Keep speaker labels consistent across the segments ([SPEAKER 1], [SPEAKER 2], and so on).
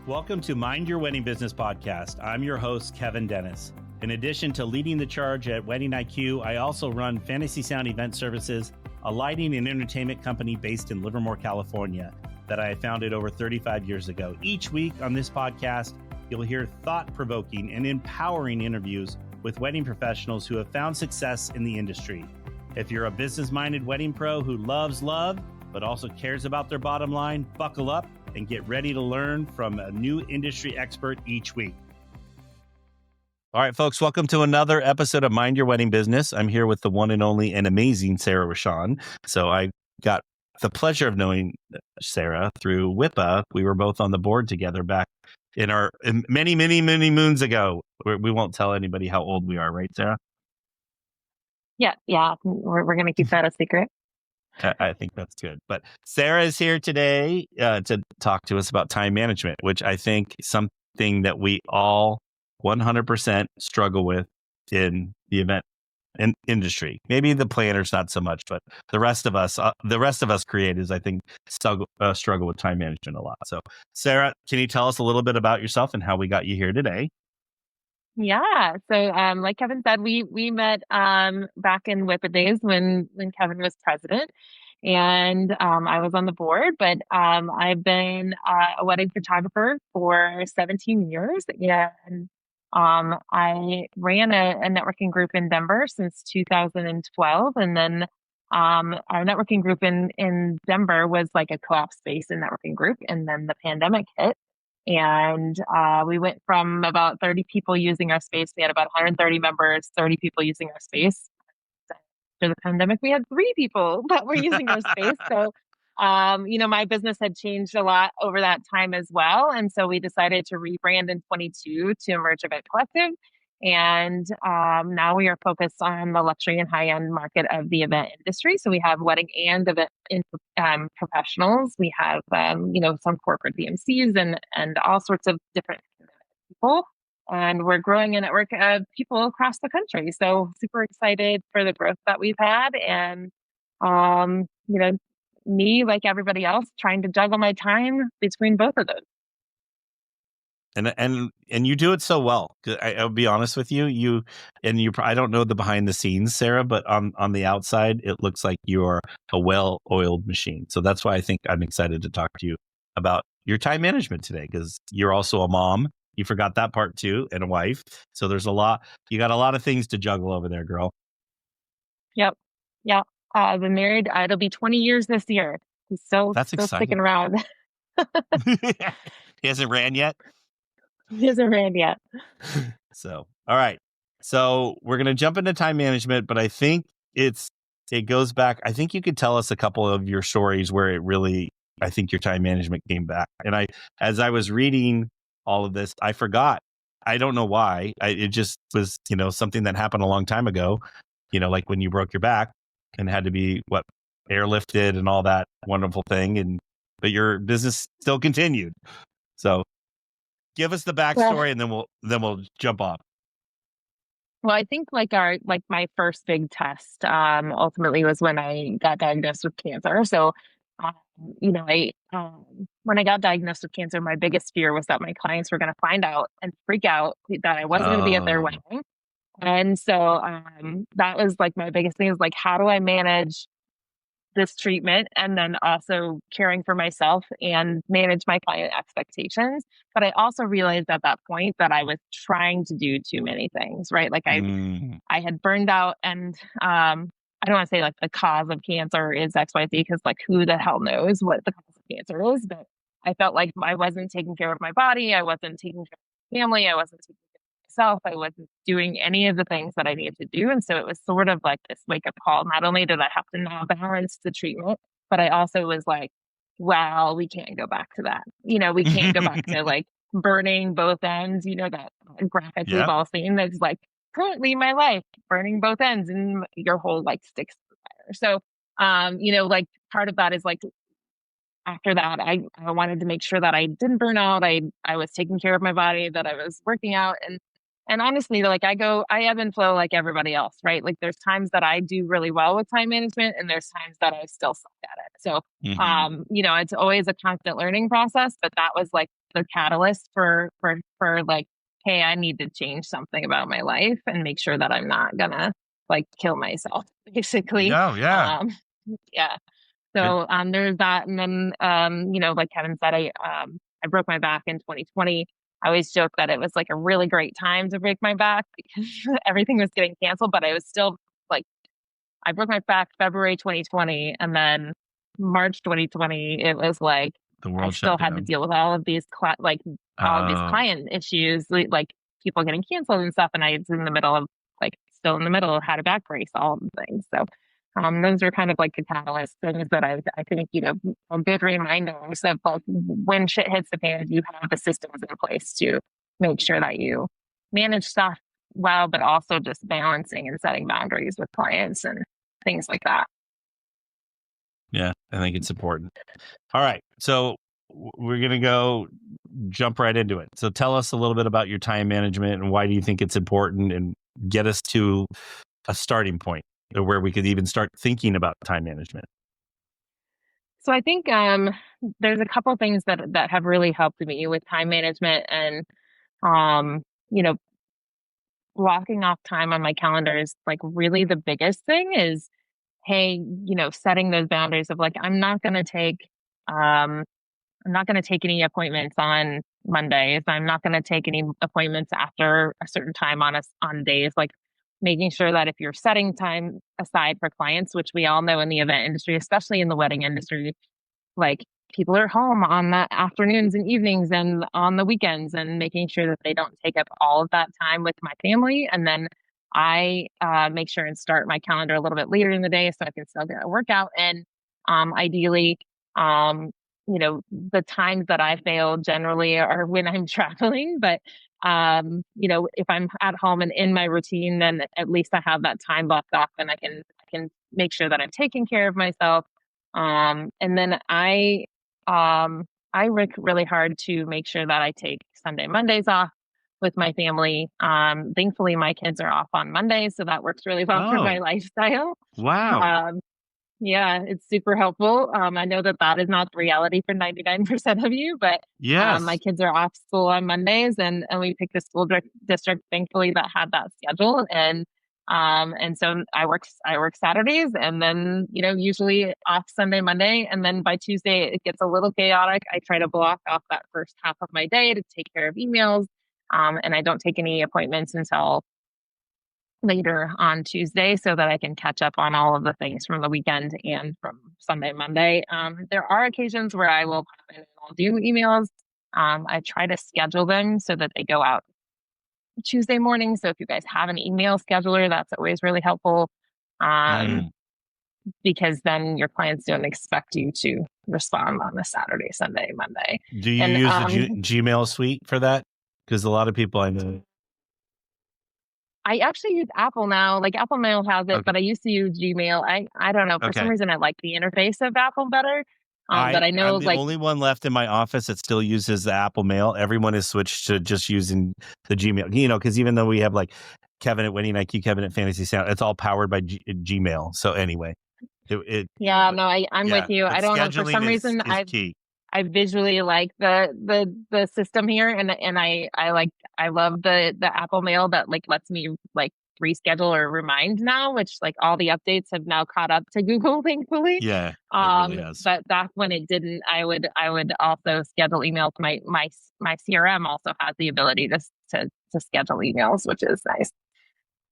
[SPEAKER 1] Welcome to Mind Your Wedding Business Podcast. I'm your host, Kevin Dennis. In addition to leading the charge at Wedding IQ, I also run Fantasy Sound Event Services, a lighting and entertainment company based in Livermore, California, that I founded over 35 years ago. Each week on this podcast, you'll hear thought-provoking and empowering interviews with wedding professionals who have found success in the industry. If you're a business-minded wedding pro who loves love, but also cares about their bottom line, buckle up and get ready to learn from a new industry expert each week. All right, folks, welcome to another episode of Mind Your Wedding Business. I'm here with the one and only and amazing Sarah Roshan. So I got the pleasure of knowing Sarah through WIPA. We were both on the board together back in many moons ago. We won't tell anybody how old we are, right, Sarah?
[SPEAKER 2] Yeah. We're going to keep that a secret.
[SPEAKER 1] I think that's good. But Sarah is here today to talk to us about time management, which I think is something that we all 100% struggle with in the event industry. Maybe the planners not so much, but the rest of us creators, I think, struggle with time management a lot. So, Sarah, can you tell us a little bit about yourself and how we got you here today?
[SPEAKER 2] Yeah. So, like Kevin said, we met back in WIPA days when Kevin was president, and I was on the board. But I've been a wedding photographer for 17 years, and I ran a networking group in Denver since 2012, and then our networking group in Denver was like a co-op space and networking group, and then the pandemic hit. And we went from about 30 people using our space. We had about 130 members, 30 people using our space. After the pandemic, we had 3 people that were using our space. So, my business had changed a lot over that time as well. And so we decided to rebrand in 22 to Emerge Event Collective. And now we are focused on the luxury and high-end market of the event industry. So we have wedding and event professionals. We have, some corporate VMCs and all sorts of different people. And we're growing a network of people across the country. So super excited for the growth that we've had. And, me, like everybody else, trying to juggle my time between both of those.
[SPEAKER 1] And you do it so well. I'll be honest with you. I don't know the behind the scenes, Sarah, but on the outside, it looks like you're a well-oiled machine. So that's why I think I'm excited to talk to you about your time management today, because you're also a mom. You forgot that part too, and a wife. So there's you got a lot of things to juggle over there, girl.
[SPEAKER 2] Yep. Yeah. I've been married. It'll be 20 years this year. He's still sticking around.
[SPEAKER 1] He hasn't ran yet?
[SPEAKER 2] He hasn't ran yet.
[SPEAKER 1] So, all right. So we're going to jump into time management, but I think it goes back. I think you could tell us a couple of your stories where I think your time management came back. And as I was reading all of this, I forgot. I don't know why. It just was, something that happened a long time ago, like when you broke your back and had to be airlifted and all that wonderful thing. But your business still continued. So give us the backstory, and then we'll jump off.
[SPEAKER 2] Well, I think my first big test ultimately was when I got diagnosed with cancer. So, when I got diagnosed with cancer, my biggest fear was that my clients were going to find out and freak out that I wasn't going to be at their wedding. And so that was like my biggest thing, is like, how do I manage this treatment and then also caring for myself and manage my client expectations? But I also realized at that point that I was trying to do too many things, right? Like I had burned out, and I don't want to say like the cause of cancer is XYZ, because like who the hell knows what the cause of cancer is, but I felt like I wasn't taking care of my body. I wasn't taking care of my family. I wasn't taking care of myself. I wasn't doing any of the things that I needed to do. And so it was sort of like this wake up call. Not only did I have to now balance the treatment, but I also was like, well, we can't go back to that. We can't go back to like burning both ends, that graphic we've all seen. That's like currently my life, burning both ends, and your whole like sticks to fire. So, like part of that is like, after that, I wanted to make sure that I didn't burn out. I was taking care of my body, that I was working out. And honestly, like I ebb and flow like everybody else, right? Like there's times that I do really well with time management and there's times that I still suck at it. So,
[SPEAKER 1] Hmm.
[SPEAKER 2] it's always a constant learning process, but that was like the catalyst for like, hey, I need to change something about my life and make sure that I'm not gonna like kill myself, basically.
[SPEAKER 1] No, yeah.
[SPEAKER 2] Um, yeah.
[SPEAKER 1] It,
[SPEAKER 2] So there's that, and then like Kevin said, I broke my back in 2020. I always joke that it was like a really great time to break my back because everything was getting canceled, but I was still like, I broke my back February 2020, and then March 2020, it was like
[SPEAKER 1] the
[SPEAKER 2] I
[SPEAKER 1] world shut
[SPEAKER 2] still had to
[SPEAKER 1] down.
[SPEAKER 2] deal with all of these all of these
[SPEAKER 1] Oh,
[SPEAKER 2] client issues, like people getting canceled and stuff, and I was in the middle of like still in the middle, had a back brace, all of the things. So those are kind of like the catalyst things that I think, are good reminders of like when shit hits the fan, you have the systems in place to make sure that you manage stuff well, but also just balancing and setting boundaries with clients and things like that.
[SPEAKER 1] yeah. I think it's important. All right. So we're going to go jump right into it. So tell us a little bit about your time management and why do you think it's important, and get us to a starting point where we could even start thinking about time management.
[SPEAKER 2] So I think there's a couple things that have really helped me with time management and um, you know, blocking off time on my calendar is like really the biggest thing is, hey, setting those boundaries of like um I'm not going to take any appointments on Mondays. I'm not going to take any appointments after a certain time on days, like making sure that if you're setting time aside for clients, which we all know in the event industry, especially in the wedding industry, like people are home on the afternoons and evenings and on the weekends, and making sure that they don't take up all of that time with my family. And then I make sure and start my calendar a little bit later in the day so I can still get a workout. And ideally, the times that I fail generally are when I'm traveling. But if I'm at home and in my routine, then at least I have that time blocked off and I can make sure that I'm taking care of myself. And then I work really hard to make sure that I take Sunday, Mondays off with my family. Thankfully, my kids are off on Mondays, so that works really well for my
[SPEAKER 1] Oh,
[SPEAKER 2] lifestyle.
[SPEAKER 1] wow.
[SPEAKER 2] Um, yeah, it's super helpful. I know that that is not the reality for 99% of you, but my
[SPEAKER 1] Yes.
[SPEAKER 2] kids are off school on Mondays, and we picked a school district, thankfully, that had that schedule. And so I work Saturdays, and then usually off Sunday, Monday, and then by Tuesday it gets a little chaotic. I try to block off that first half of my day to take care of emails, and I don't take any appointments until later on Tuesday so that I can catch up on all of the things from the weekend and from Sunday, Monday. There are occasions where I will pop in and I'll do emails. I try to schedule them so that they go out Tuesday morning. So if you guys have an email scheduler, that's always really helpful, um,
[SPEAKER 1] Mm.
[SPEAKER 2] because then your clients don't expect you to respond on a Saturday, Sunday, Monday.
[SPEAKER 1] Do you
[SPEAKER 2] And
[SPEAKER 1] use the Gmail suite for that? Because a lot of people I know.
[SPEAKER 2] I actually use Apple now. Like Apple Mail has it,
[SPEAKER 1] Okay.
[SPEAKER 2] but I used to use Gmail. I don't know. For some
[SPEAKER 1] Okay.
[SPEAKER 2] reason, I like the interface of Apple better. But I know
[SPEAKER 1] I'm the
[SPEAKER 2] like
[SPEAKER 1] only one left in my office that still uses the Apple Mail. Everyone has switched to just using the Gmail, because even though we have like Kevin at Winning IQ, Kevin at Fantasy Sound, it's all powered by Gmail. So anyway,
[SPEAKER 2] yeah,
[SPEAKER 1] but
[SPEAKER 2] no, I'm with
[SPEAKER 1] yeah,
[SPEAKER 2] you.
[SPEAKER 1] but
[SPEAKER 2] I don't know. For
[SPEAKER 1] scheduling
[SPEAKER 2] some reason,
[SPEAKER 1] is key.
[SPEAKER 2] I visually like the system here, and I love the Apple Mail that like lets me like reschedule or remind now, which like all the updates have now caught up to Google, thankfully.
[SPEAKER 1] Yeah, it really has.
[SPEAKER 2] But back when it didn't, I would also schedule emails. My CRM also has the ability to schedule emails, which is nice.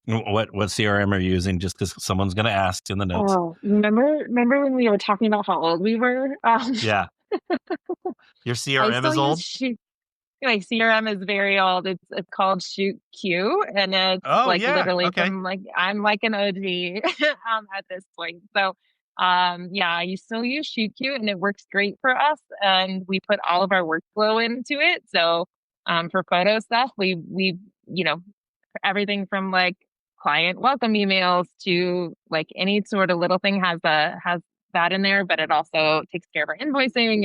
[SPEAKER 1] What CRM are you using? Just because someone's going to ask in the notes.
[SPEAKER 2] Oh, remember when we were talking about how old we were?
[SPEAKER 1] Yeah, your
[SPEAKER 2] I
[SPEAKER 1] CRM
[SPEAKER 2] still
[SPEAKER 1] is
[SPEAKER 2] use
[SPEAKER 1] old.
[SPEAKER 2] Shoot. My CRM is very old. It's called Shoot Q, and it's
[SPEAKER 1] Oh
[SPEAKER 2] like
[SPEAKER 1] yeah,
[SPEAKER 2] literally
[SPEAKER 1] okay.
[SPEAKER 2] from like I'm like an OG at this point. So yeah, you still use Shoot Q, and it works great for us. And we put all of our workflow into it. So for photo stuff, we everything from like client welcome emails to like any sort of little thing has that in there, but it also takes care of our invoicing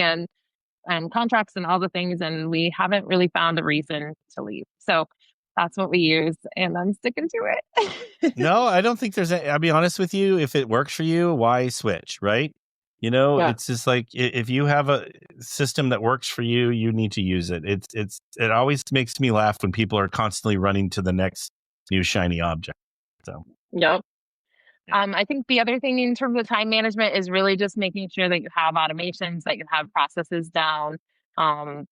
[SPEAKER 2] and contracts and all the things. And we haven't really found a reason to leave. So that's what we use, and I'm sticking to it.
[SPEAKER 1] No, I don't think I'll be honest with you. If it works for you, why switch, right?
[SPEAKER 2] Yeah.
[SPEAKER 1] It's just like if you have a system that works for you, you need to use it. It always makes me laugh when people are constantly running to the next new shiny object. So,
[SPEAKER 2] Yep.
[SPEAKER 1] yeah.
[SPEAKER 2] I think the other thing in terms of time management is really just making sure that you have automations, that you have processes down. Um,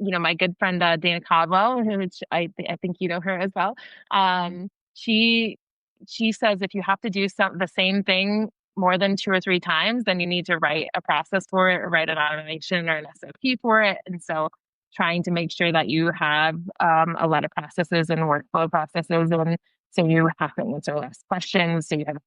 [SPEAKER 2] my good friend Dana Codwell, which I think you know her as well. She says if you have to do the same thing more than 2 or 3 times, then you need to write a process for it, or write an automation or an SOP for it. And so, trying to make sure that you have a lot of processes and workflow processes, and so you have to answer less questions. So you have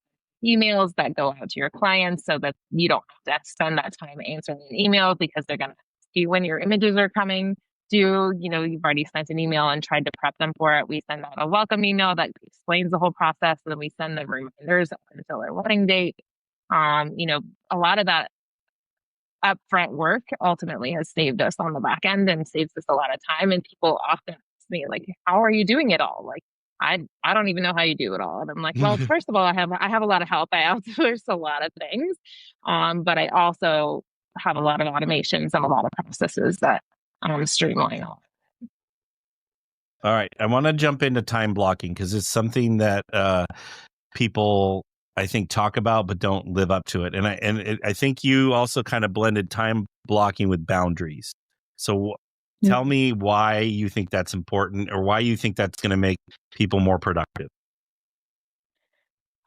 [SPEAKER 2] emails that go out to your clients, so that you don't have to spend that time answering an email because they're going to ask you when your images are coming due. You've already sent an email and tried to prep them for it. We send out a welcome email that explains the whole process, and then we send them reminders up until their wedding date. A lot of that upfront work ultimately has saved us on the back end and saves us a lot of time. And people often ask me, like, how are you doing it all? Like, I don't even know how you do it all. And I'm like, well, first of all, I have a lot of help. I outsource a lot of things. But I also have a lot of automations and a lot of processes that streamline all.
[SPEAKER 1] All right, I want to jump into time blocking because it's something that people I think talk about but don't live up to it. And I think you also kind of blended time blocking with boundaries. So tell me why you think that's important, or why you think that's going to make people more productive.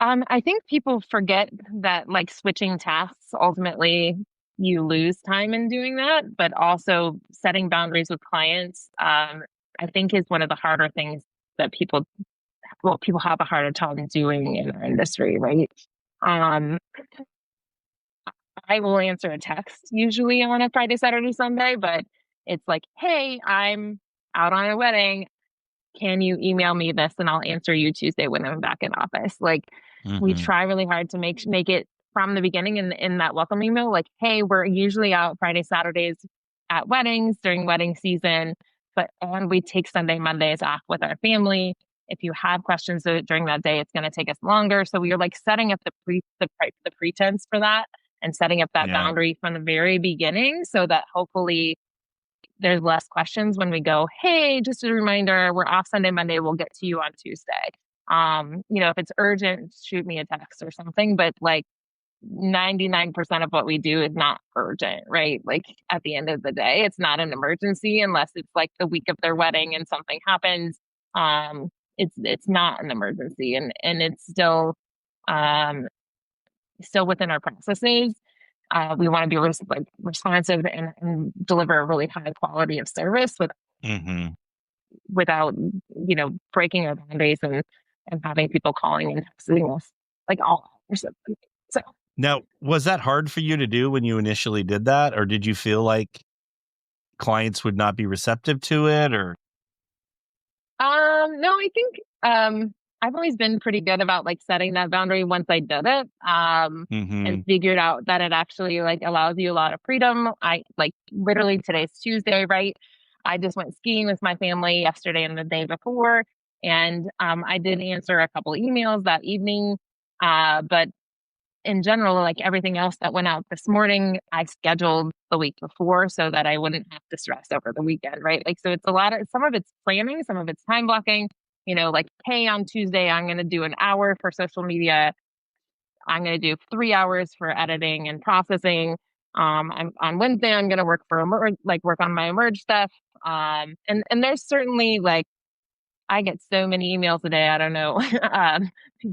[SPEAKER 2] I think people forget that, like, switching tasks, ultimately you lose time in doing that, but also setting boundaries with clients, I think is one of the harder things that people have a harder time doing in our industry, right? Um, I will answer a text usually on a Friday, Saturday, Sunday, but it's like, hey, I'm out on a wedding. Can you email me this and I'll answer you Tuesday when I'm back in office? Like, we
[SPEAKER 1] Mm-hmm.
[SPEAKER 2] try really hard to make it from the beginning in that welcome email, like, hey, we're usually out Friday, Saturdays at weddings during wedding season, and we take Sunday, Mondays off with our family. If you have questions during that day, it's going to take us longer. So we're like setting up the pretense for that, and setting up that
[SPEAKER 1] Yeah.
[SPEAKER 2] boundary from the very beginning, so that hopefully there's less questions when we go, hey, just a reminder, we're off Sunday, Monday, we'll get to you on Tuesday. If it's urgent, shoot me a text or something, but like 99% of what we do is not urgent, right? Like, at the end of the day, it's not an emergency unless it's like the week of their wedding and something happens. It's not an emergency, and it's um still within our processes. We want to be responsive and deliver a really high quality of service
[SPEAKER 1] Mm-hmm.
[SPEAKER 2] without breaking our boundaries and having people calling and texting us like all hours of the night. So
[SPEAKER 1] Now, was that hard for you to do when you initially did that, or did you feel like clients would not be receptive to it, or?
[SPEAKER 2] no, I think I've always been pretty good about like setting that boundary once I did it.
[SPEAKER 1] Mm-hmm.
[SPEAKER 2] And figured out that it actually like allows you a lot of freedom. I like literally today's Tuesday, right? I just went skiing with my family yesterday and the day before, and I did answer a couple emails that evening. But in general, like everything else that went out this morning, I scheduled the week before so that I wouldn't have to stress over the weekend, right? Like, so it's some of it's planning, some of it's time blocking, like, hey, on Tuesday, I'm going to do an hour for social media. I'm going to do 3 hours for editing and processing. On Wednesday, I'm going to work work on my emerge stuff. And there's certainly like, I get so many emails a day. I don't know.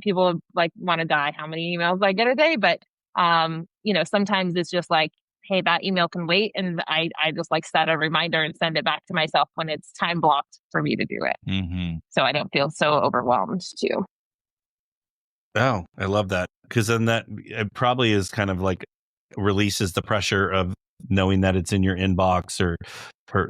[SPEAKER 2] People like want to die how many emails I get a day, but sometimes it's just like, hey, that email can wait, and I just like set a reminder and send it back to myself when it's time blocked for me to do it,
[SPEAKER 1] Mm-hmm.
[SPEAKER 2] so I don't feel so overwhelmed too.
[SPEAKER 1] Oh, I love that, because then that it probably is kind of like releases the pressure of knowing that it's in your inbox, or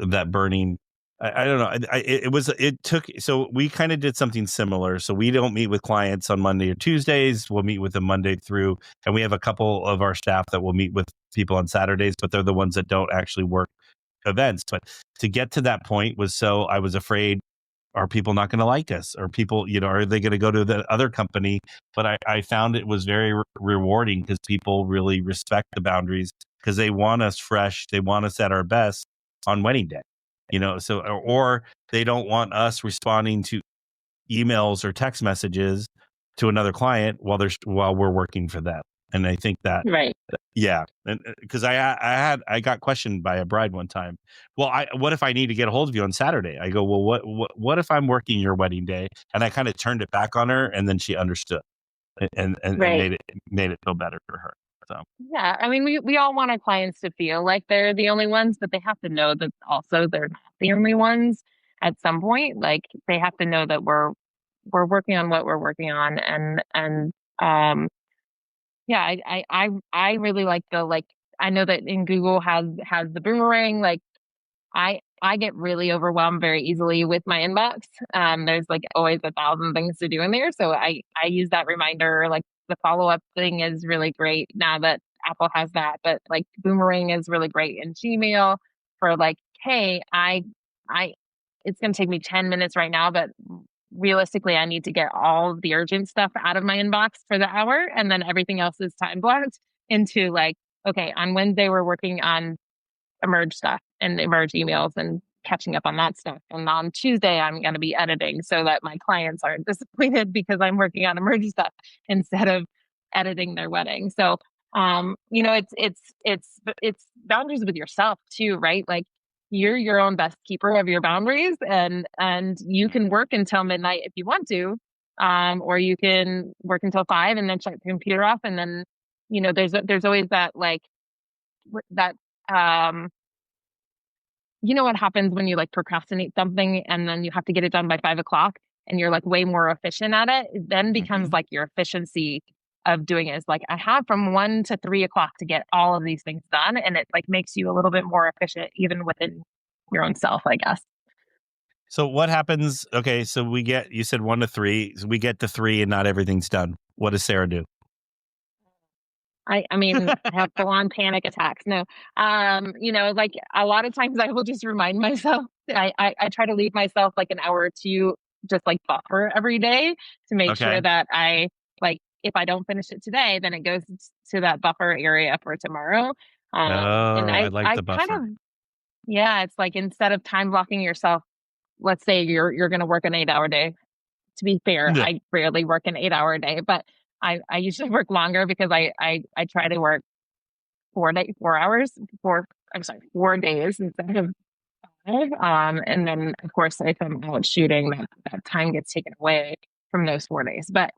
[SPEAKER 1] that burning. I don't know. It took, so we kind of did something similar. So we don't meet with clients on Monday or Tuesdays. We'll meet with them Monday through, and we have a couple of our staff that will meet with people on Saturdays, but they're the ones that don't actually work events. But to get to that point was, so I was afraid are people not going to like us? Or people, are they going to go to the other company? But I found it was very rewarding because people really respect the boundaries because they want us fresh. They want us at our best on wedding day, so, or they don't want us responding to emails or text messages to another client while we're working for them. And I think that,
[SPEAKER 2] Right.
[SPEAKER 1] yeah, and because I got questioned by a bride one time. Well, what if I need to get a hold of you on Saturday? I go, well, what if I'm working your wedding day? And I kind of turned it back on her, and then she understood, and
[SPEAKER 2] Right.
[SPEAKER 1] made it feel better for her. So
[SPEAKER 2] Yeah. I mean, we all want our clients to feel like they're the only ones, but they have to know that also they're not the only ones at some point. Like they have to know that we're working on what we're working on, and um yeah, I really like the like I know that in Google has the boomerang. Like I get really overwhelmed very easily with my inbox. There's like always 1,000 things to do in there, so I use that reminder. Like the follow up thing is really great now that Apple has that, but like boomerang is really great in Gmail for like, hey, I it's gonna take me 10 minutes right now, but realistically, I need to get all of the urgent stuff out of my inbox for the hour, and then everything else is time blocked into like, okay, on Wednesday we're working on emerge stuff and emerge emails and catching up on that stuff. And on Tuesday, I'm going to be editing so that my clients aren't disappointed because I'm working on emerge stuff instead of editing their wedding. So, it's boundaries with yourself too, right? Like you're your own best keeper of your boundaries, and you can work until midnight if you want to, or you can work until 5 and then shut the computer off, and then there's always that like that what happens when you like procrastinate something and then you have to get it done by 5 o'clock and you're like way more efficient at it. It then becomes
[SPEAKER 1] mhm.
[SPEAKER 2] like your efficiency of doing it is like I have from 1 to 3 o'clock to get all of these things done. And it like makes you a little bit more efficient even within your own self, I guess.
[SPEAKER 1] So what happens? Okay, so you said 1 to 3. So we get to 3 and not everything's done. What does Sarah do?
[SPEAKER 2] I mean, I have full on panic attacks. No, like a lot of times I will just remind myself. I try to leave myself like an hour or two, just like buffer every day to make sure
[SPEAKER 1] Okay.
[SPEAKER 2] that I like if I don't finish it today, then it goes to that buffer area for tomorrow. And
[SPEAKER 1] Oh, I like
[SPEAKER 2] I
[SPEAKER 1] the
[SPEAKER 2] kind
[SPEAKER 1] buffer.
[SPEAKER 2] of yeah, it's like instead of time blocking yourself, let's say you're going to work an 8 hour day. To be fair,
[SPEAKER 1] Yeah.
[SPEAKER 2] I rarely work an 8 hour day, but I usually work longer because I try to work 4 hours, 4 days instead of 5. And then of course if I'm out shooting, that time gets taken away from those 4 days. But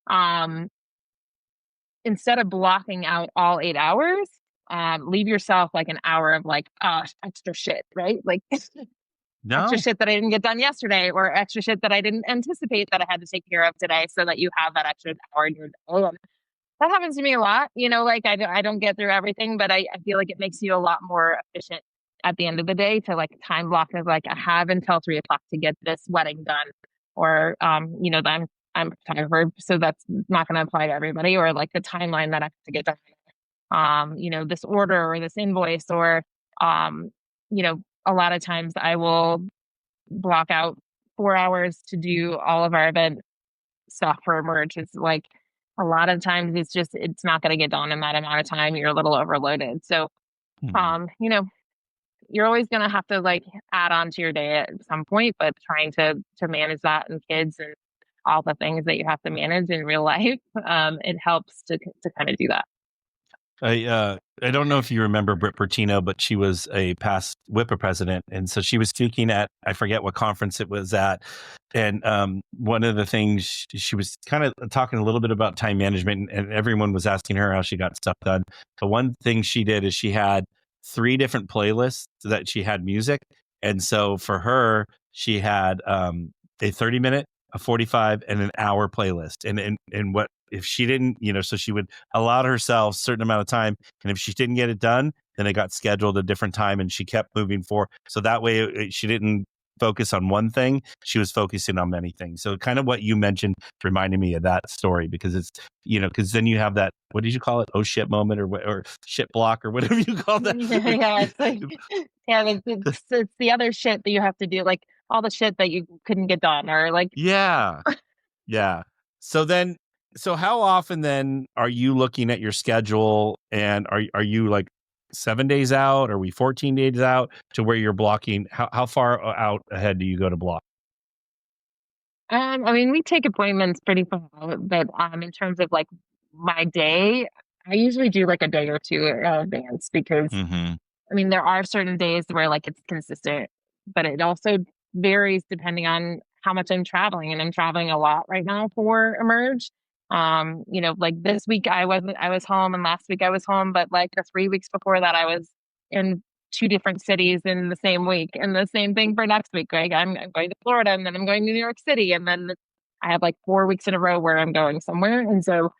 [SPEAKER 2] um, instead of blocking out all 8 hours, leave yourself like an hour of like extra shit, right? Like extra
[SPEAKER 1] No.
[SPEAKER 2] shit that I didn't get done yesterday, or extra shit that I didn't anticipate that I had to take care of today, so that you have that extra hour in your day. That happens to me a lot, like I don't get through everything, but I feel like it makes you a lot more efficient at the end of the day to like time block of like I have until 3 o'clock to get this wedding done. Or then I'm a photographer, so that's not gonna apply to everybody, or like the timeline that I have to get done. This order or this invoice or um, a lot of times I will block out 4 hours to do all of our event stuff for merch. It's like a lot of times it's not going to get done in that amount of time. You're a little overloaded. So,
[SPEAKER 1] Mhm.
[SPEAKER 2] um, you know, you're always going to have to like add on to your day at some point, but trying to manage that and kids and all the things that you have to manage in real life, it helps to kind of do that.
[SPEAKER 1] I don't know if you remember Britt Bertino, but she was a past WIPA president, and so she was speaking at I forget what conference it was at, and one of the things she was kind of talking a little bit about time management, and everyone was asking her how she got stuff done. But one thing she did is she had 3 different playlists that she had music, and so for her she had a 30 minute, a 45, and an hour playlist, and what if she didn't, so she would allow herself a certain amount of time. And if she didn't get it done, then it got scheduled a different time and she kept moving forward. So that way she didn't focus on one thing. She was focusing on many things. So kind of what you mentioned reminded me of that story, because it's, because then you have that, what did you call it? Oh shit moment, or shit block, or whatever you call that.
[SPEAKER 2] Yeah, it's like, yeah, it's the other shit that you have to do, like all the shit that you couldn't get done, or like,
[SPEAKER 1] Yeah. Yeah. So then, so how often then are you looking at your schedule, and are you like 7 days out? Are we 14 days out to where you're blocking? How far out ahead do you go to block?
[SPEAKER 2] I mean, we take appointments pretty far out, but in terms of like my day, I usually do like a day or two in advance because
[SPEAKER 1] Hmm.
[SPEAKER 2] I mean, there are certain days where like it's consistent, but it also varies depending on how much I'm traveling. And I'm traveling a lot right now for Emerge. Like this week I was home, and last week I was home, but like the 3 weeks before that I was in two different cities in the same week. And the same thing for next week. Like I'm going to Florida, and then I'm going to New York City, and then I have like 4 weeks in a row where I'm going somewhere. And so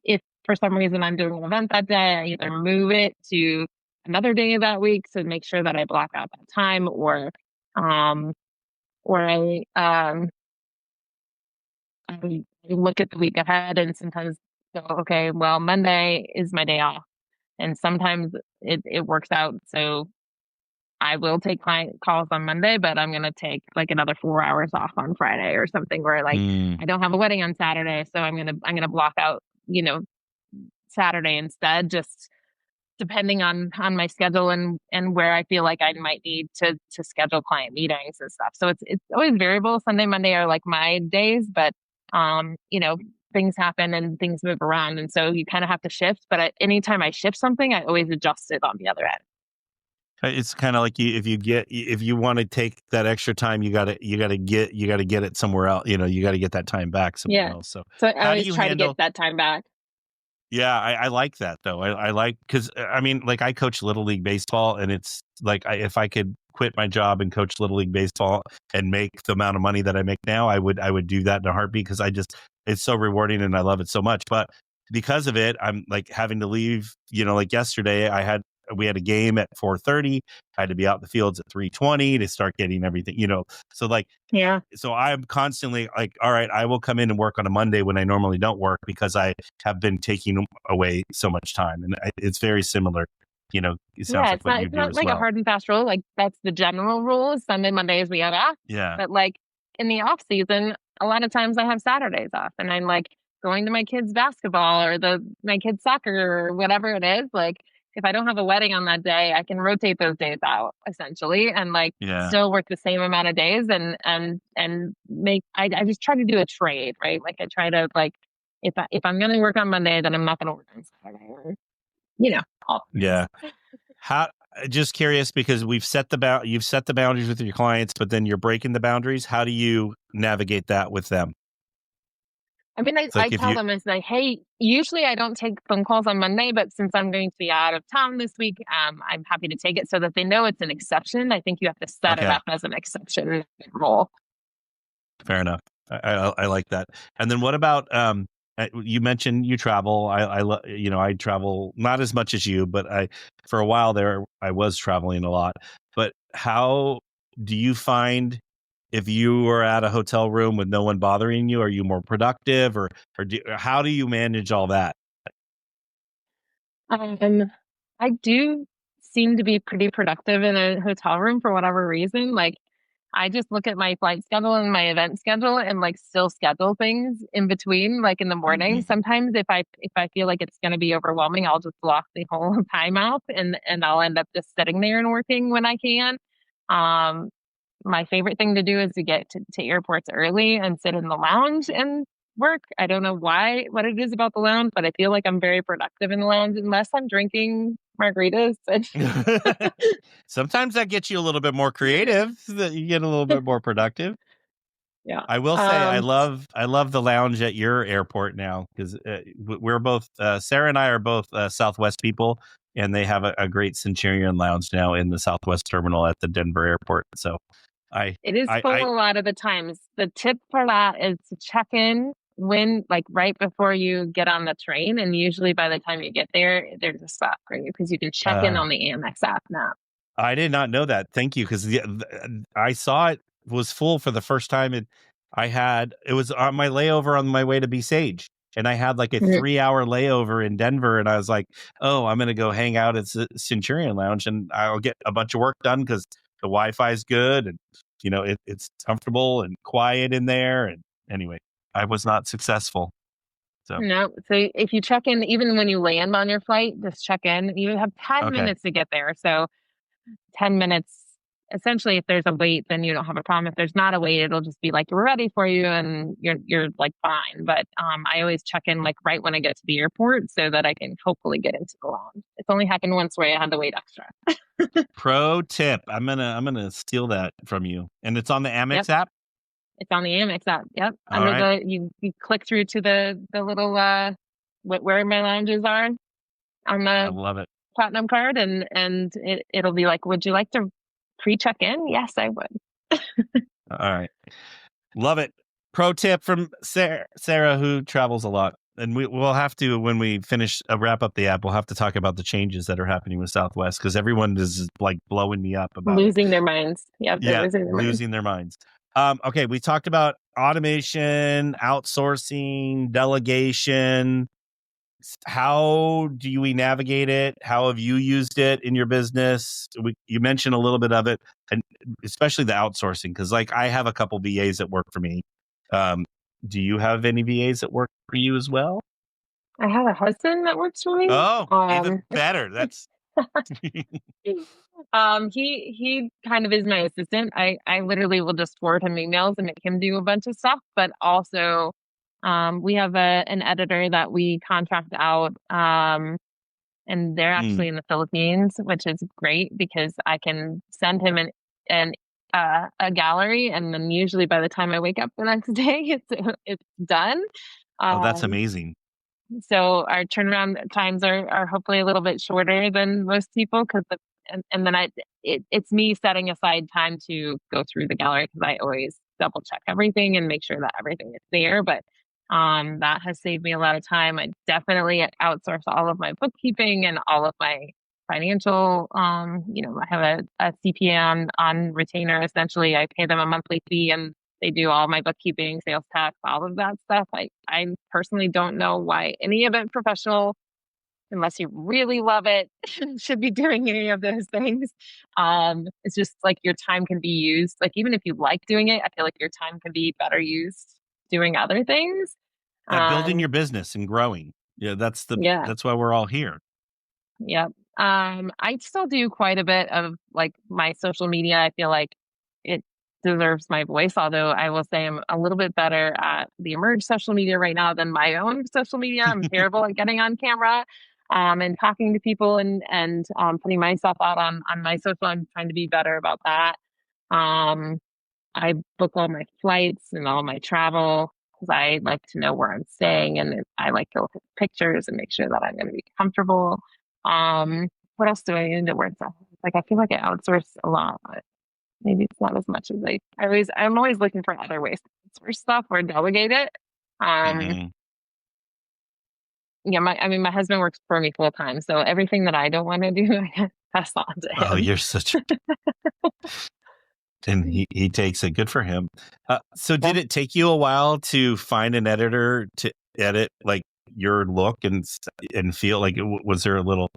[SPEAKER 2] if for some reason I'm doing an event that day, I either move it to another day of that week to make sure that I block out that time, um, or I look at the week ahead and sometimes go, okay, well, Monday is my day off. And sometimes it works out. So I will take client calls on Monday, but I'm going to take like another 4 hours off on Friday or something, where like
[SPEAKER 1] Mm,
[SPEAKER 2] I don't have a wedding on Saturday. So I'm going to block out, Saturday instead, just depending on my schedule and where I feel like I might need to schedule client meetings and stuff. So it's always variable. Sunday, Monday are like my days, but things happen and things move around, and so you kind of have to shift. But anytime I shift something, I always adjust it on the other end.
[SPEAKER 1] it's kind of like, if you want to take that extra time, you gotta get it somewhere else. You got to get that time back somewhere
[SPEAKER 2] Yeah.
[SPEAKER 1] else. So
[SPEAKER 2] So I
[SPEAKER 1] how do
[SPEAKER 2] always
[SPEAKER 1] you
[SPEAKER 2] try to get
[SPEAKER 1] handle?
[SPEAKER 2] that time back.
[SPEAKER 1] Yeah, I like that though. I like, because I mean, like, I coach little league baseball, and it's like, if I could quit my job and coach little league baseball and make the amount of money that I make now, I would do that in a heartbeat, because it's so rewarding and I love it so much. But because of it, I'm like having to leave. Like yesterday, we had a game at 4:30. I had to be out in the fields at 3:20 to start getting everything. So like,
[SPEAKER 2] Yeah.
[SPEAKER 1] so I'm constantly like, all right, I will come in and work on a Monday when I normally don't work, because I have been taking away so much time. And it's very similar. It sounds
[SPEAKER 2] Yeah,
[SPEAKER 1] like what you
[SPEAKER 2] it's
[SPEAKER 1] do
[SPEAKER 2] not
[SPEAKER 1] as
[SPEAKER 2] like a
[SPEAKER 1] well.
[SPEAKER 2] hard and fast rule. Like that's the general rule is Sunday, Mondays we have off.
[SPEAKER 1] Yeah.
[SPEAKER 2] But like in the off season, a lot of times I have Saturdays off, and I'm like going to my kids' basketball or my kids' soccer or whatever it is. Like if I don't have a wedding on that day, I can rotate those days out essentially, and like
[SPEAKER 1] Yeah.
[SPEAKER 2] still work the same amount of days, and make I just try to do a trade, right? Like I try to like if I'm gonna work on Monday, then I'm not gonna work on Saturday, or all things.
[SPEAKER 1] Yeah. How, just curious, because you've set the boundaries with your clients, but then you're breaking the boundaries. How do you navigate that with them?
[SPEAKER 2] I mean,
[SPEAKER 1] It's
[SPEAKER 2] I
[SPEAKER 1] like, if
[SPEAKER 2] tell
[SPEAKER 1] you,
[SPEAKER 2] them, it's like, hey, usually I don't take phone calls on Monday, but since I'm going to be out of town this week, I'm happy to take it so that they know it's an exception. I think you have to set it
[SPEAKER 1] okay,
[SPEAKER 2] up as an exception role.
[SPEAKER 1] fair enough. I like that. And then what about, you mentioned you travel. I travel not as much as you, but for a while there, I was traveling a lot. But how do you find, if you were at a hotel room with no one bothering you, are you more productive, or how do you manage all that?
[SPEAKER 2] Um, I do seem to be pretty productive in a hotel room for whatever reason. Like, I just look at my flight schedule and my event schedule and like still schedule things in between, like in the morning.
[SPEAKER 1] Hmm.
[SPEAKER 2] Sometimes if I feel like it's going to be overwhelming, I'll just block the whole time out, and I'll end up just sitting there and working when I can. Um, my favorite thing to do is to get to airports early and sit in the lounge and work. I don't know what it is about the lounge, but I feel like I'm very productive in the lounge unless I'm drinking margaritas.
[SPEAKER 1] Sometimes that gets you a little bit more creative, so that you get a little bit more productive.
[SPEAKER 2] Yeah.
[SPEAKER 1] I will say, I love the lounge at your airport now, because we're both, Sarah and I are both Southwest people, and they have a great Centurion lounge now in the Southwest terminal at the Denver airport. So I
[SPEAKER 2] It is full
[SPEAKER 1] I
[SPEAKER 2] a lot of the times. The tip for that is to check in when, like, right before you get on the train. And usually by the time you get there, there's a spot for you because you can check in
[SPEAKER 1] uh
[SPEAKER 2] on the Amex app now.
[SPEAKER 1] I did not know that. Thank you, because I saw it was full for the first time, and it was on my layover on my way to Be Sage, and I had like a
[SPEAKER 2] Mhm.
[SPEAKER 1] 3-hour layover in Denver, and I was like, "Oh, I'm gonna go hang out at Centurion Lounge, and I'll get a bunch of work done because the Wi-Fi is good, and it's comfortable and quiet in there." And anyway, I was not successful. So
[SPEAKER 2] No, so if you check in, even when you land on your flight, just check in. You have 10
[SPEAKER 1] okay,
[SPEAKER 2] minutes to get there. So 10 minutes, essentially, if there's a wait, then you don't have a problem. If there's not a wait, it'll just be like, we're ready for you and you're like fine. But I always check in like right when I get to the airport so that I can hopefully get into the lounge. It's only happened once where I had to wait extra.
[SPEAKER 1] pro tip. I'm gonna steal that from you, and it's on the
[SPEAKER 2] Yep.
[SPEAKER 1] Amex app.
[SPEAKER 2] It's on the Amex app. Yep.
[SPEAKER 1] All
[SPEAKER 2] Under
[SPEAKER 1] right,
[SPEAKER 2] you click through to the little where my lounges are on
[SPEAKER 1] I
[SPEAKER 2] the
[SPEAKER 1] love it.
[SPEAKER 2] platinum card, and it'll be like, would you like to pre-check in? Yes, I would.
[SPEAKER 1] All right. Love it. Pro tip from Sarah, who travels a lot. And we'll have to, when we finish wrap up the app, we'll have to talk about the changes that are happening with Southwest, because everyone is like blowing me up about it.
[SPEAKER 2] Losing their minds. Yep, they're
[SPEAKER 1] Yeah,
[SPEAKER 2] losing their minds.
[SPEAKER 1] losing their minds. Okay, we talked about automation, outsourcing, delegation. How do we navigate it? How have you used it in your business? You mentioned a little bit of it, and especially the outsourcing, because like I have a couple VAs that work for me. Um, do you have any VAs that work for you as well?
[SPEAKER 2] I have a husband that works for me.
[SPEAKER 1] Oh, even better. That's
[SPEAKER 2] He kind of is my assistant. I literally will just forward him emails and make him do a bunch of stuff, but also we have an editor that we contract out, and they're
[SPEAKER 1] mm,
[SPEAKER 2] actually in the Philippines, which is great because I can send him an a gallery, and then usually by the time I wake up the next day, it's done.
[SPEAKER 1] oh, that's
[SPEAKER 2] Um,
[SPEAKER 1] amazing.
[SPEAKER 2] so our turnaround times are hopefully a little bit shorter than most people because and then it's me setting aside time to go through the gallery because I always double check everything and make sure that everything is there. But that has saved me a lot of time. I definitely outsource all of my bookkeeping and all of my financial. I have a CPA on retainer. Essentially, I pay them a monthly fee and they do all my bookkeeping, sales tax, all of that stuff. I personally don't know why any event professional, unless you really love it, should be doing any of those things. It's just like your time can be used. Like even if you like doing it, I feel like your time can be better used doing other things.
[SPEAKER 1] Building
[SPEAKER 2] Um,
[SPEAKER 1] your business and growing. Yeah,
[SPEAKER 2] yeah,
[SPEAKER 1] that's why we're all here.
[SPEAKER 2] Yep. I still do quite a bit of like my social media. I feel like it deserves my voice, although I will say I'm a little bit better at the Emerge social media right now than my own social media. I'm terrible at getting on camera and talking to people and putting myself out on my social. I'm trying to be better about that. Um, I book all my flights and all my travel because I like to know where I'm staying and I like to look at pictures and make sure that I'm going to be comfortable. What else do I need to work on? Like I feel like I outsource a lot, but maybe it's not as much as I'm always looking for other ways to outsource stuff or delegate it. Um,
[SPEAKER 1] Hmm.
[SPEAKER 2] yeah, my husband works for me full time, so everything that I don't want to do, I pass on to
[SPEAKER 1] Oh,
[SPEAKER 2] him.
[SPEAKER 1] you're such and he takes it. Good for him. So
[SPEAKER 2] Yeah.
[SPEAKER 1] did it take you a while to find an editor to edit like your look and feel like was there a little,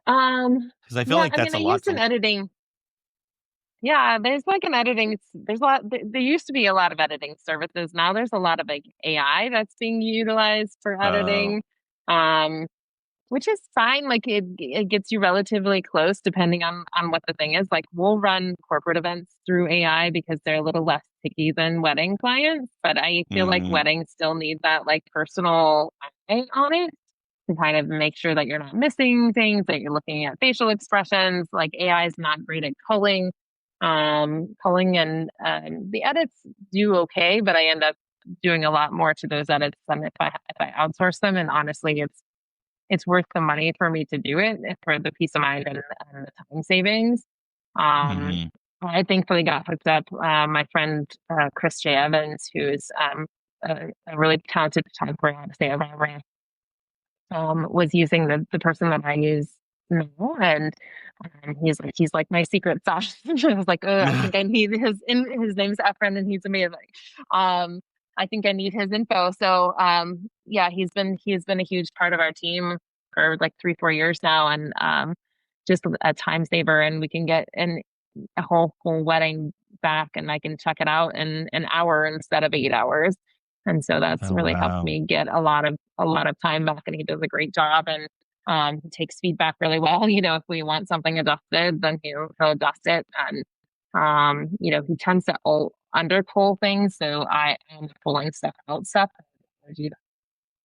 [SPEAKER 1] because I feel
[SPEAKER 2] Yeah,
[SPEAKER 1] like
[SPEAKER 2] I mean,
[SPEAKER 1] that's
[SPEAKER 2] I
[SPEAKER 1] a lot
[SPEAKER 2] used
[SPEAKER 1] to
[SPEAKER 2] an editing. Yeah, there's like an editing. There's a lot. There used to be a lot of editing services. Now there's a lot of like AI that's being utilized for
[SPEAKER 1] uh
[SPEAKER 2] editing, um, which is fine. Like it gets you relatively close depending on what the thing is. Like we'll run corporate events through AI because they're a little less picky than wedding clients. But I feel like
[SPEAKER 1] mm,
[SPEAKER 2] weddings still need that like personal eye on it to kind of make sure that you're not missing things, that you're looking at facial expressions. Like AI is not great at culling and the edits do okay, but I end up doing a lot more to those edits than if I outsource them. And honestly, it's worth the money for me to do it for the peace of mind and the time savings. Um,
[SPEAKER 1] mhm.
[SPEAKER 2] I thankfully got hooked up. My friend Chris J. Evans, who's a really talented photographer out of Santa Barbara, was using the person that I use now, and he's like my secret sauce. I was like, oh, I think I need his name's Efren, and he's amazing. Um, I think I need his info. So yeah, he's been a huge part of our team for like 3-4 years now, and just a time saver, and we can get a whole wedding back, and I can check it out in an hour instead of 8 hours. And so that's
[SPEAKER 1] Oh,
[SPEAKER 2] really helped
[SPEAKER 1] wow.
[SPEAKER 2] me get a lot of time back, and he does a great job, and he takes feedback really well. If we want something adjusted, then he'll adjust it. And he tends to under pull things, so I am pulling stuff,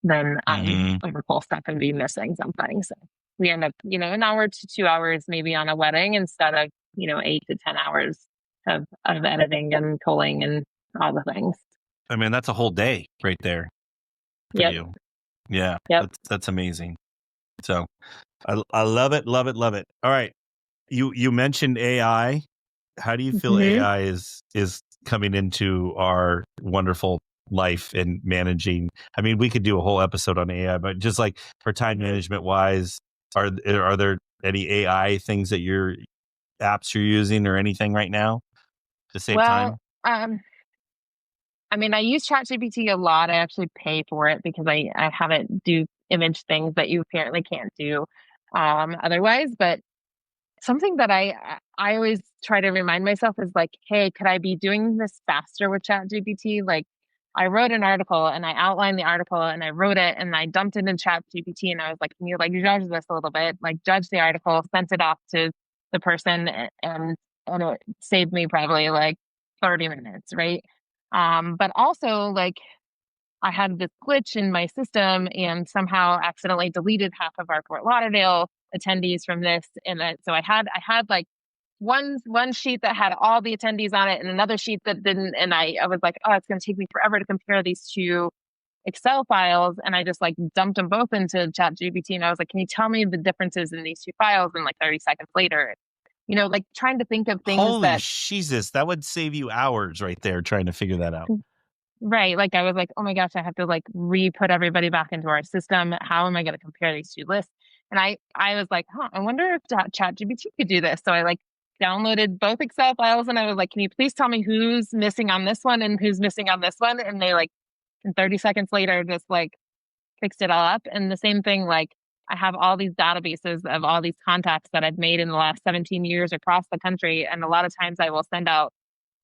[SPEAKER 2] then I
[SPEAKER 1] Mhm.
[SPEAKER 2] over pull stuff and be missing something. So we end up, an hour to 2 hours maybe on a wedding instead of 8 to 10 hours of editing and pulling and all the things.
[SPEAKER 1] I mean, that's a whole day right there for
[SPEAKER 2] Yep.
[SPEAKER 1] you. Yeah,
[SPEAKER 2] Yep.
[SPEAKER 1] that's amazing. So I love it, love it, love it. All right. You mentioned AI. How do you feel
[SPEAKER 2] hmm
[SPEAKER 1] AI is coming into our wonderful life and managing? I mean, we could do a whole episode on AI, but just like for time management wise, are there any AI things that apps you're using or anything right now to save
[SPEAKER 2] Well,
[SPEAKER 1] time?
[SPEAKER 2] I mean, I use ChatGPT a lot. I actually pay for it because I have it do image things that you apparently can't do otherwise. But something that I always try to remind myself is like, hey, could I be doing this faster with ChatGPT? Like, I wrote an article and I outlined the article and I wrote it and I dumped it in ChatGPT and I was like, can you like judge this a little bit? Like, judge the article, sent it off to the person, and it saved me probably like 30 minutes, right? But also like I had this glitch in my system and somehow accidentally deleted half of our Fort Lauderdale attendees from this. And so I had like one sheet that had all the attendees on it and another sheet that didn't. And I was like, oh, it's going to take me forever to compare these two Excel files. And I just like dumped them both into ChatGPT. And I was like, can you tell me the differences in these two files? And like 30 seconds later, like trying to think of things
[SPEAKER 1] Holy
[SPEAKER 2] that
[SPEAKER 1] Jesus, that would save you hours right there trying to figure that out.
[SPEAKER 2] right. Like I was like, oh my gosh, I have to like re-put everybody back into our system. How am I going to compare these two lists? And I was like, I wonder if ChatGPT could do this. So I like downloaded both Excel files and I was like, can you please tell me who's missing on this one and who's missing on this one? And they like, and 30 seconds later, just like fixed it all up. And the same thing, like I have all these databases of all these contacts that I've made in the last 17 years across the country. And a lot of times I will send out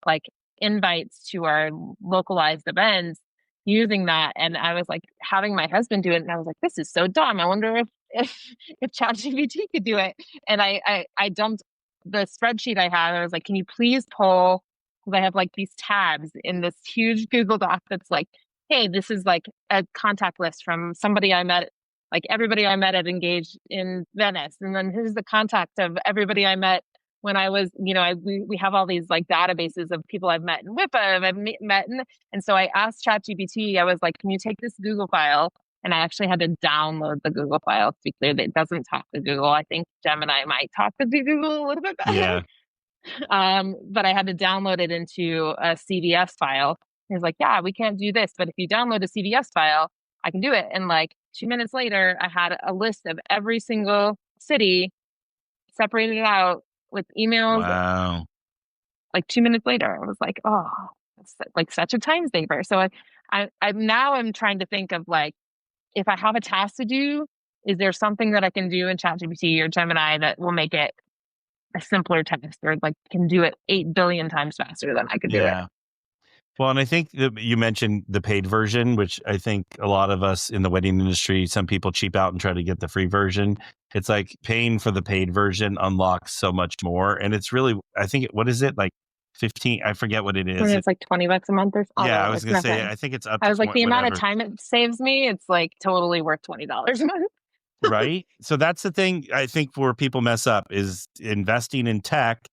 [SPEAKER 2] like invites to our localized events using that. And I was like having my husband do it, and I was like, this is so dumb. I wonder if ChatGPT could do it. And I dumped the spreadsheet I had. I was like, can you please pull? Because I have like these tabs in this huge Google Doc that's like, hey, this is like a contact list from somebody I met, like everybody I met at Engage in Venice, and then here's the contact of everybody I met when I was, we have all these like databases of people I've met in WIPA, met in, and so I asked ChatGPT, I was like, can you take this Google file? And I actually had to download the Google file to be clear that it doesn't talk to Google. I think Gemini might talk to Google a little bit better.
[SPEAKER 1] Yeah.
[SPEAKER 2] But I had to download it into a CVS file. He was like, yeah, we can't do this, but if you download a CVS file, I can do it. And like 2 minutes later, I had a list of every single city separated it out with emails.
[SPEAKER 1] Wow.
[SPEAKER 2] Like 2 minutes later, I was like, oh, it's like such a time saver. So I'm trying to think of like, if I have a task to do, is there something that I can do in ChatGPT or Gemini that will make it a simpler task, or like can do it 8 billion times faster than I could do it?
[SPEAKER 1] Yeah. Well, and I think that you mentioned the paid version, which I think a lot of us in the wedding industry, some people cheap out and try to get the free version. It's like paying for the paid version unlocks so much more. And it's really, I think, what is it? Like 15, I forget what it
[SPEAKER 2] I
[SPEAKER 1] is.
[SPEAKER 2] mean, it's like $20 a month or something.
[SPEAKER 1] Yeah, I
[SPEAKER 2] Oh,
[SPEAKER 1] was
[SPEAKER 2] it's
[SPEAKER 1] going to say,
[SPEAKER 2] nothing.
[SPEAKER 1] I think it's up
[SPEAKER 2] I
[SPEAKER 1] to
[SPEAKER 2] was like, the amount of
[SPEAKER 1] whatever.
[SPEAKER 2] time it saves me, it's like totally worth $20 a month.
[SPEAKER 1] Right. So that's the thing I think where people mess up is investing in tech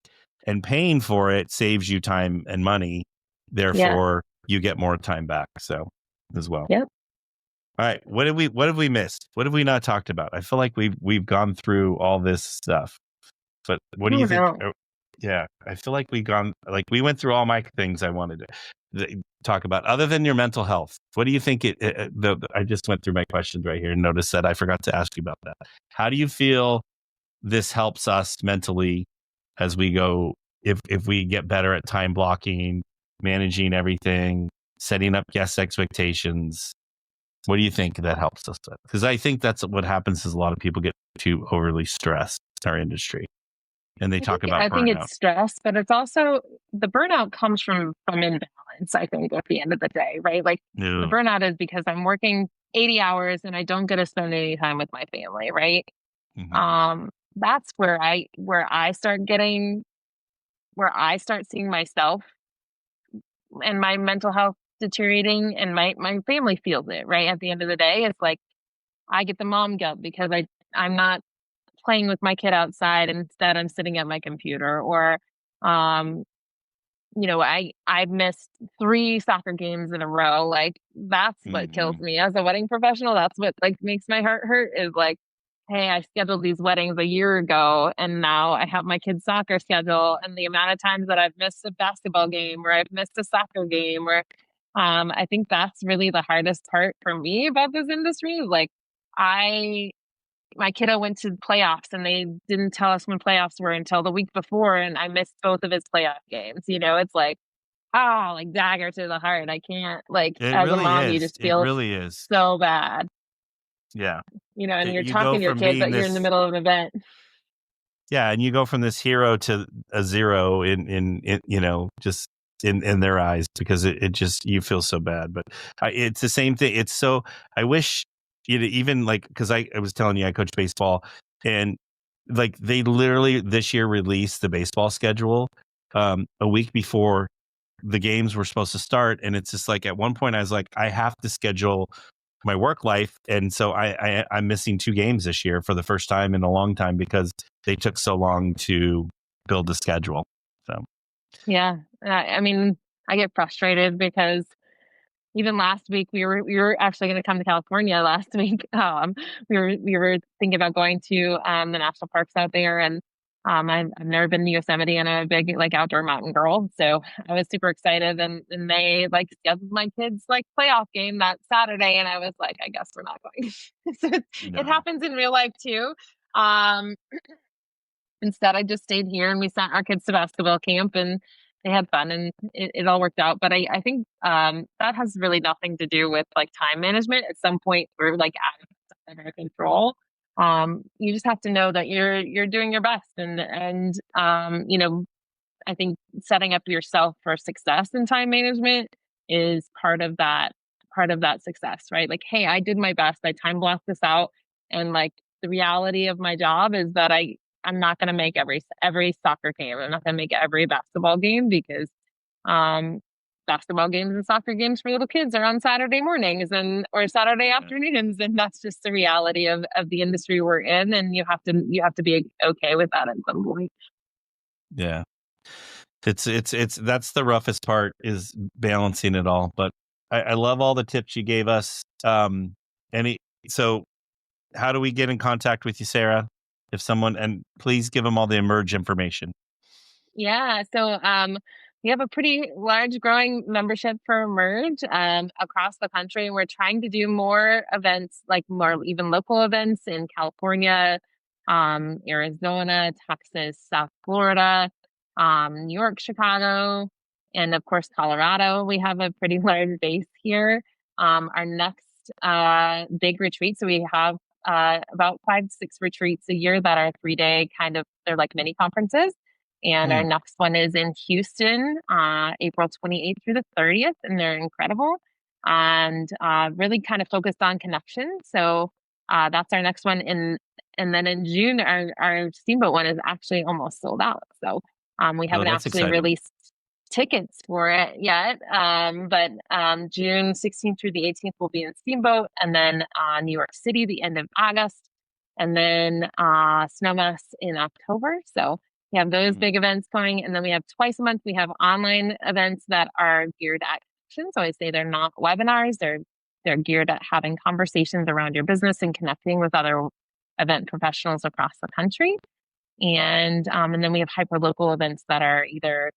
[SPEAKER 1] and paying for it saves you time and money. Therefore, you get more time back. So as well.
[SPEAKER 2] Yep.
[SPEAKER 1] All right. What have we missed? What have we not talked about? I feel like we've gone through all this stuff. But what do you think? Yeah, I feel like we went through all my things I wanted to talk about, other than your mental health. What do you think? I just went through my questions right here and noticed that I forgot to ask you about that. How do you feel this helps us mentally as we go, if we get better at time blocking, managing everything, setting up guest expectations. What do you think that helps us with? Because I think that's what happens is a lot of people get too overly stressed in our industry, and they talk about
[SPEAKER 2] I think
[SPEAKER 1] burnout.
[SPEAKER 2] it's stress, but it's also the burnout comes from imbalance, I think, at the end of the day, right? Like the
[SPEAKER 1] Ugh.
[SPEAKER 2] burnout is because I'm working 80 hours and I don't get to spend any time with my family, right?
[SPEAKER 1] Mhm.
[SPEAKER 2] That's where I start seeing myself and my mental health deteriorating, and my family feels it, right? At the end of the day, it's like I get the mom guilt because I'm not playing with my kid outside, and instead I'm sitting at my computer, or um I've missed 3 soccer games in a row. Like, that's what kills
[SPEAKER 1] Mhm.
[SPEAKER 2] me as a wedding professional. That's what, like, makes my heart hurt is, like, "Hey, I scheduled these weddings a year ago, and now I have my kid's soccer schedule, and the amount of times that I've missed a basketball game or I've missed a soccer game," or, I think that's really the hardest part for me about this industry. Like, I my kiddo went to playoffs and they didn't tell us when playoffs were until the week before, and I missed both of his playoff games. It's like, oh, like dagger to the heart. I can't, like,
[SPEAKER 1] It
[SPEAKER 2] as a
[SPEAKER 1] really
[SPEAKER 2] mom, you
[SPEAKER 1] is.
[SPEAKER 2] just
[SPEAKER 1] It
[SPEAKER 2] feel
[SPEAKER 1] really is.
[SPEAKER 2] so bad,
[SPEAKER 1] Yeah.
[SPEAKER 2] and you're
[SPEAKER 1] You go
[SPEAKER 2] talking to your
[SPEAKER 1] from
[SPEAKER 2] kid,
[SPEAKER 1] being
[SPEAKER 2] but you're in the
[SPEAKER 1] this,
[SPEAKER 2] middle of an event.
[SPEAKER 1] yeah, and you go from this hero to a zero in just in their eyes, because it just, you feel so bad. But it's the same thing. It's so, I wish even like, because I was telling you I coach baseball, and like they literally this year released the baseball schedule a week before the games were supposed to start. And it's just like, at one point I was like, I have to schedule my work life, and so I'm missing 2 games this year for the first time in a long time, because they took so long to build the schedule. So
[SPEAKER 2] Yeah. I mean, I get frustrated because even last week, we were actually gonna come to California last week. We were thinking about going to, the national parks out there, and, I've never been to Yosemite, and I'm a big, like, outdoor mountain girl, so I was super excited, and they, like, scheduled my kid's, like, playoff game that Saturday, and I was like, "I guess we're not going." So it
[SPEAKER 1] no,
[SPEAKER 2] happens in real life too. Um Instead, I just stayed here and we sent our kids to basketball camp, and they had fun, and it all worked out. But I think that has really nothing to do with, like, time management. At some point, we're like out of our control. You just have to know that you're doing your best, and I think setting up yourself for success in time management is part of that success, right? Like, hey, I did my best. I time blocked this out, and, like, the reality of my job is that I'm not going to make every soccer game. I'm not going to make every basketball game because um basketball games and soccer games for little kids are on Saturday mornings and or Saturday
[SPEAKER 1] yeah,
[SPEAKER 2] afternoons, and that's just the reality of the industry we're in, and you have to be okay with that at some point.
[SPEAKER 1] yeah. It's that's the roughest part, is balancing it all. But I love all the tips you gave us. Any so how do we get in contact with you, Sarah? If someone, and please give them all the Emerge information.
[SPEAKER 2] Yeah, so we have a pretty large growing membership for Merge across the country, and we're trying to do more events, like more even local events in California, Arizona, Texas, South Florida, New York, Chicago, and of course Colorado. We have a pretty large base here. Our next big retreat, so we have about 5 to 6 retreats a year that are 3 day kind of, they're like mini conferences, and our
[SPEAKER 1] Hmm.
[SPEAKER 2] next one is in Houston, April 28th through the 30th, and they're incredible and really kind of focused on connection. So that's our next one. And then in June, our Steamboat one is actually almost sold out. So we
[SPEAKER 1] Oh,
[SPEAKER 2] haven't
[SPEAKER 1] that's
[SPEAKER 2] actually
[SPEAKER 1] exciting.
[SPEAKER 2] released tickets for it yet. But June 16th through the 18th will be in Steamboat, and then New York City the end of August, and then Snowmass in October. So we have those
[SPEAKER 1] Mhm.
[SPEAKER 2] big events going, and then we have twice a month, we have online events that are geared at action. So I say they're not webinars, they're geared at having conversations around your business and connecting with other event professionals across the country. And then we have hyper local events that are either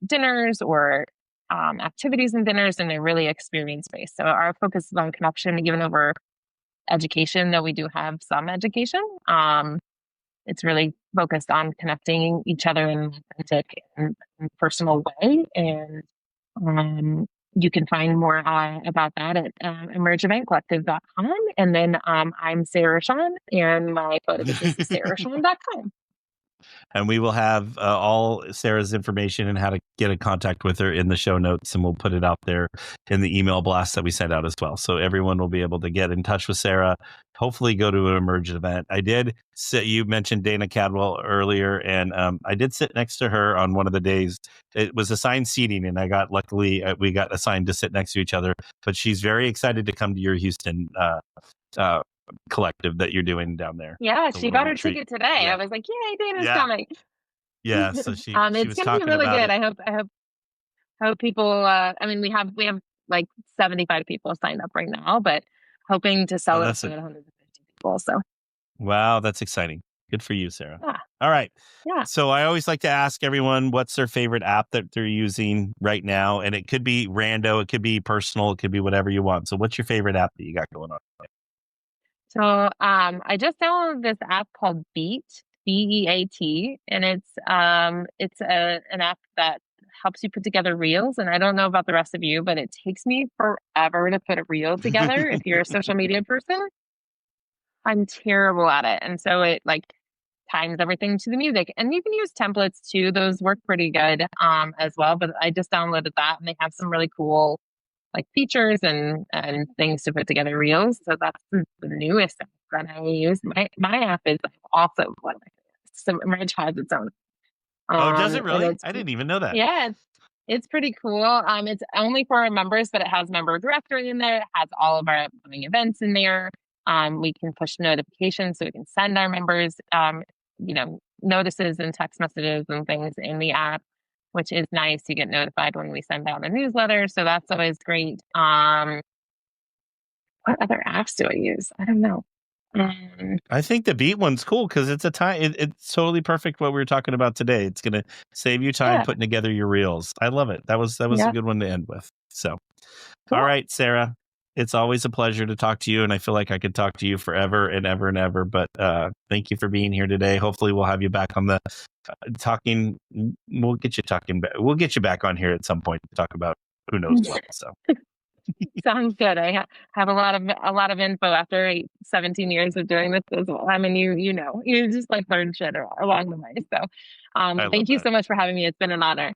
[SPEAKER 2] dinners or activities and dinners, and they're really experience based. So our focus is on connection, even over education, though we do have some education. it's really focused on connecting each other in an authentic and personal way. And you can find more about that at emergeeventcollective.com. And then I'm Sarah Roshan, and my photo business is sarahshan.com.
[SPEAKER 1] And we will have all Sarah's information and how to get in contact with her in the show notes, and we'll put it out there in the email blast that we send out as well. So everyone will be able to get in touch with Sarah, hopefully go to an Emerge event. I did sit, you mentioned Dana Cadwell earlier, and I did sit next to her on one of the days. It was assigned seating, and luckily we got assigned to sit next to each other, but she's very excited to come to your Houston collective that you're doing down there.
[SPEAKER 2] Yeah, she got her ticket today.
[SPEAKER 1] Yeah.
[SPEAKER 2] I was like, "Yay, Dana's coming!"
[SPEAKER 1] Yeah, so she
[SPEAKER 2] it's
[SPEAKER 1] was
[SPEAKER 2] gonna be
[SPEAKER 1] talking
[SPEAKER 2] really
[SPEAKER 1] about
[SPEAKER 2] good.
[SPEAKER 1] it.
[SPEAKER 2] I hope people. I mean, we have like 75 people signed up right now, but hoping to sell it to 150 people. So,
[SPEAKER 1] wow, that's exciting. Good for you, Sarah.
[SPEAKER 2] Yeah.
[SPEAKER 1] All right.
[SPEAKER 2] Yeah.
[SPEAKER 1] So I always like to ask everyone what's their favorite app that they're using right now, and it could be rando, it could be personal, it could be whatever you want. So what's your favorite app that you got going on?
[SPEAKER 2] So I just downloaded this app called Beat, BEAT, and it's an app that helps you put together reels. And I don't know about the rest of you, but it takes me forever to put a reel together. If you're a social media person, I'm terrible at it. And so it like times everything to the music. And you can use templates too. Those work pretty good as well. But I just downloaded that, and they have some really cool like features and things to put together reels. So that's the newest app that I use. My app is also one of my favorites. So Emerge has its own.
[SPEAKER 1] Does it really? I didn't even know that.
[SPEAKER 2] Yeah, it's pretty cool. It's only for our members, but it has member directory in there. It has all of our upcoming events in there. We can push notifications so we can send our members, notices and text messages and things in the app, which is nice. You get notified when we send out a newsletter. So that's always great. What other apps do I use? I don't know.
[SPEAKER 1] I think the Beat one's cool because it's it's totally perfect what we were talking about today. It's going to save you time putting together your reels. I love it. That was a good one to end with. So, cool. All right, Sarah, it's always a pleasure to talk to you. And I feel like I could talk to you forever and ever and ever, but thank you for being here today. Hopefully we'll have you back on the talking. We'll get you talking. We'll get you back on here at some point to talk about who knows what. So
[SPEAKER 2] sounds good. I have a lot of info after 17 years of doing this as well. I mean, you just like learn shit along the way. So thank you so much for having me. It's been an honor.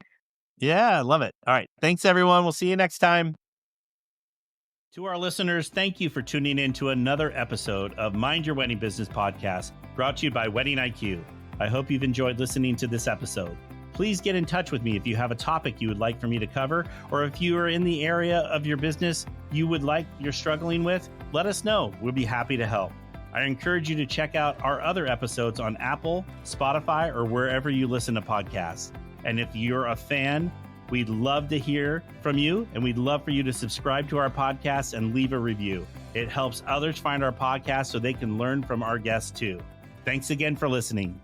[SPEAKER 1] Yeah, I love it. All right. Thanks, everyone. We'll see you next time. To our listeners, thank you for tuning in to another episode of Mind Your Wedding Business podcast, brought to you by Wedding IQ. I hope you've enjoyed listening to this episode. Please get in touch with me if you have a topic you would like for me to cover, or if you are in the area of your business you're struggling with, let us know. We'll be happy to help. I encourage you to check out our other episodes on Apple, Spotify, or wherever you listen to podcasts. And if you're a fan, we'd love to hear from you, and we'd love for you to subscribe to our podcast and leave a review. It helps others find our podcast so they can learn from our guests too. Thanks again for listening.